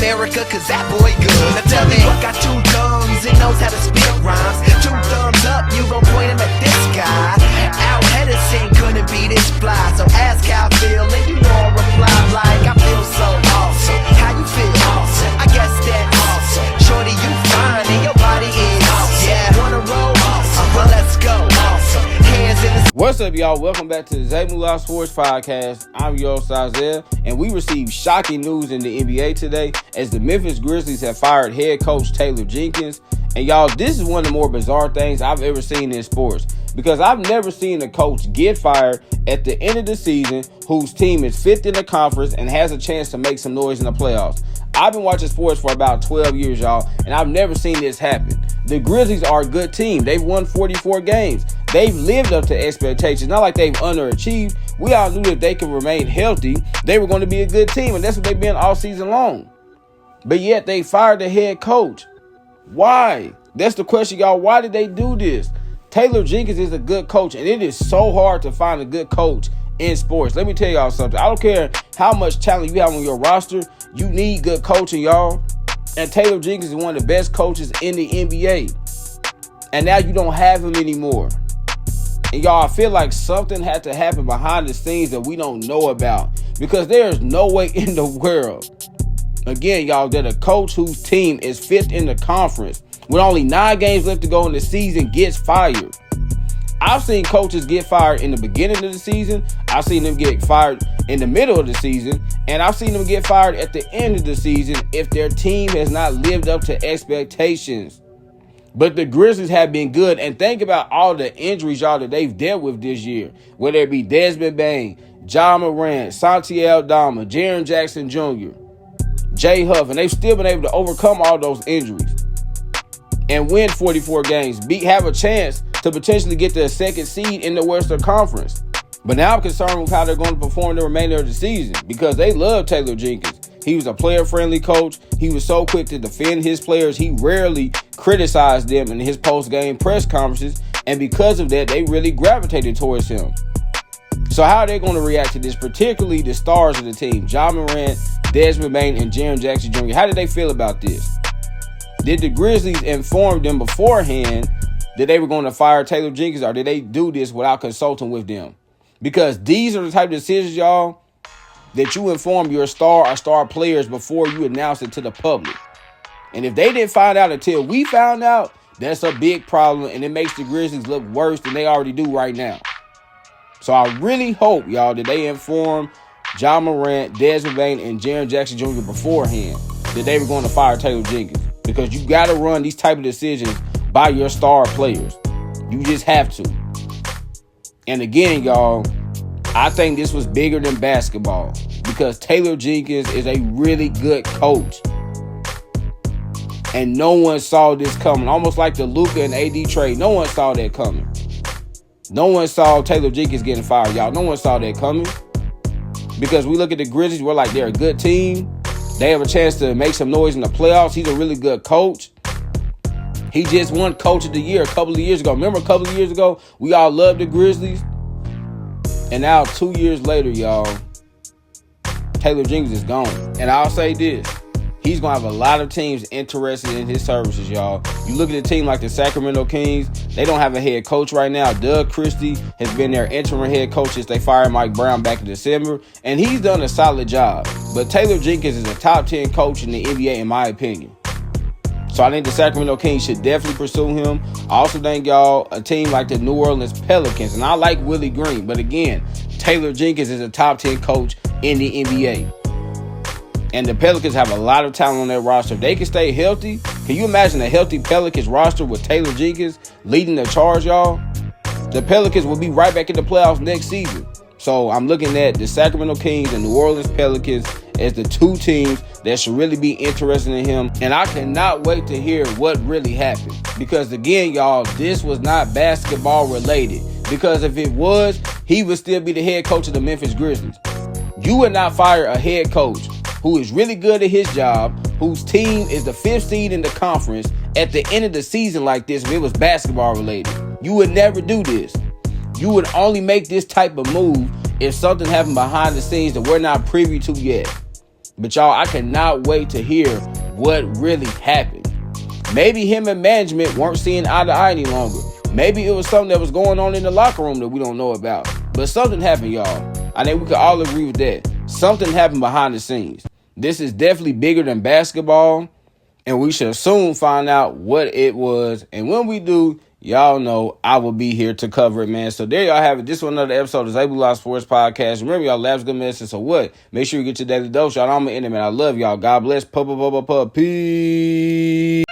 America, cause that boy good. Now tell me what got two tongues and knows how to spit rhymes. Two thumbs up, you gon' point him at this guy. Al Hedison couldn't be this fly, so ask how I feel and you all reply like I feel so awesome. How you feel? Awesome. I guess that's awesome. Shorty, you fine and your body is awesome. Yeah, wanna roll? Awesome. Well, let's go. Awesome. Hands in the... What's up, y'all? Welcome back to the ZayMoolaSportsPodcast. I'm your host, Isaiah, and we received shocking news in the NBA today as the Memphis Grizzlies have fired head coach Taylor Jenkins. And y'all, this is one of the more bizarre things I've ever seen in sports, because I've never seen a coach get fired at the end of the season whose team is fifth in the conference and has a chance to make some noise in the playoffs. I've been watching sports for about 12 years, y'all, and I've never seen this happen. The Grizzlies are a good team. They've won 44 games. They've lived up to expectations. Not like they've underachieved. We all knew that they could remain healthy, they were going to be a good team, and that's what they've been all season long. But yet they fired the head coach. Why? That's the question, y'all. Why did they do this? Taylor Jenkins is a good coach, and it is so hard to find a good coach in sports. Let me tell y'all something. I don't care how much talent you have on your roster. You need good coaching, y'all. And Taylor Jenkins is one of the best coaches in the NBA. And now you don't have him anymore. And y'all, I feel like something had to happen behind the scenes that we don't know about, because there's no way in the world, again, y'all, that a coach whose team is fifth in the conference with only 9 games left to go in the season gets fired. I've seen coaches get fired in the beginning of the season. I've seen them get fired in the middle of the season. And I've seen them get fired at the end of the season if their team has not lived up to expectations. But the Grizzlies have been good. And think about all the injuries, y'all, that they've dealt with this year. Whether it be Desmond Bane, Ja Morant, Santi Aldama, Jaren Jackson Jr., Jay Huff. And they've still been able to overcome all those injuries and win 44 games. Have a chance to potentially get the second seed in the Western Conference. But now I'm concerned with how they're going to perform the remainder of the season, because they love Taylor Jenkins. He was a player-friendly coach. He was so quick to defend his players. He rarely criticized them in his post-game press conferences. And because of that, they really gravitated towards him. So how are they going to react to this, particularly the stars of the team, Ja Morant, Desmond Bane, and Jaren Jackson Jr.? How did they feel about this? Did the Grizzlies inform them beforehand that they were going to fire Taylor Jenkins, or did they do this without consulting with them? Because these are the type of decisions, y'all, that you inform your star or star players before you announce it to the public. And if they didn't find out until we found out, that's a big problem, and it makes the Grizzlies look worse than they already do right now. So I really hope, y'all, that they inform Ja Morant, Desmond Bane, and Jaren Jackson Jr. beforehand that they were going to fire Taylor Jenkins. Because you got to run these type of decisions by your star players. You just have to. And again, y'all, I think this was bigger than basketball, because Taylor Jenkins is a really good coach. And no one saw this coming. Almost like the Luka and AD trade. No one saw that coming. No one saw Taylor Jenkins getting fired, y'all. No one saw that coming. Because we look at the Grizzlies, we're like, they're a good team. They have a chance to make some noise in the playoffs. He's a really good coach. He just won Coach of the Year a couple of years ago. Remember a couple of years ago, we all loved the Grizzlies? And now 2 years later, y'all, Taylor Jenkins is gone. And I'll say this. He's going to have a lot of teams interested in his services, y'all. You look at a team like the Sacramento Kings, they don't have a head coach right now. Doug Christie has been their interim head coach since they fired Mike Brown back in December, and he's done a solid job. But Taylor Jenkins is a top 10 coach in the NBA, in my opinion. So I think the Sacramento Kings should definitely pursue him. I also think, y'all, a team like the New Orleans Pelicans, and I like Willie Green, but again, Taylor Jenkins is a top 10 coach in the NBA. And the Pelicans have a lot of talent on their roster. If they can stay healthy, can you imagine a healthy Pelicans roster with Taylor Jenkins leading the charge, y'all? The Pelicans will be right back in the playoffs next season. So I'm looking at the Sacramento Kings and New Orleans Pelicans as the two teams that should really be interested in him. And I cannot wait to hear what really happened. Because again, y'all, this was not basketball related. Because if it was, he would still be the head coach of the Memphis Grizzlies. You would not fire a head coach who is really good at his job, whose team is the 5th seed in the conference at the end of the season like this if it was basketball related. You would never do this. You would only make this type of move if something happened behind the scenes that we're not privy to yet. But y'all, I cannot wait to hear what really happened. Maybe him and management weren't seeing eye to eye any longer. Maybe it was something that was going on in the locker room that we don't know about. But something happened, y'all. I think we could all agree with that. Something happened behind the scenes. This is definitely bigger than basketball, and we shall soon find out what it was. And when we do, y'all know I will be here to cover it, man. So there y'all have it. This was another episode of ZayMoolah Sports Podcast. Remember, y'all, laughs good medicine. So what? Make sure you get your daily dose, y'all. I'm gonna end it, man. I love y'all. God bless. Peace.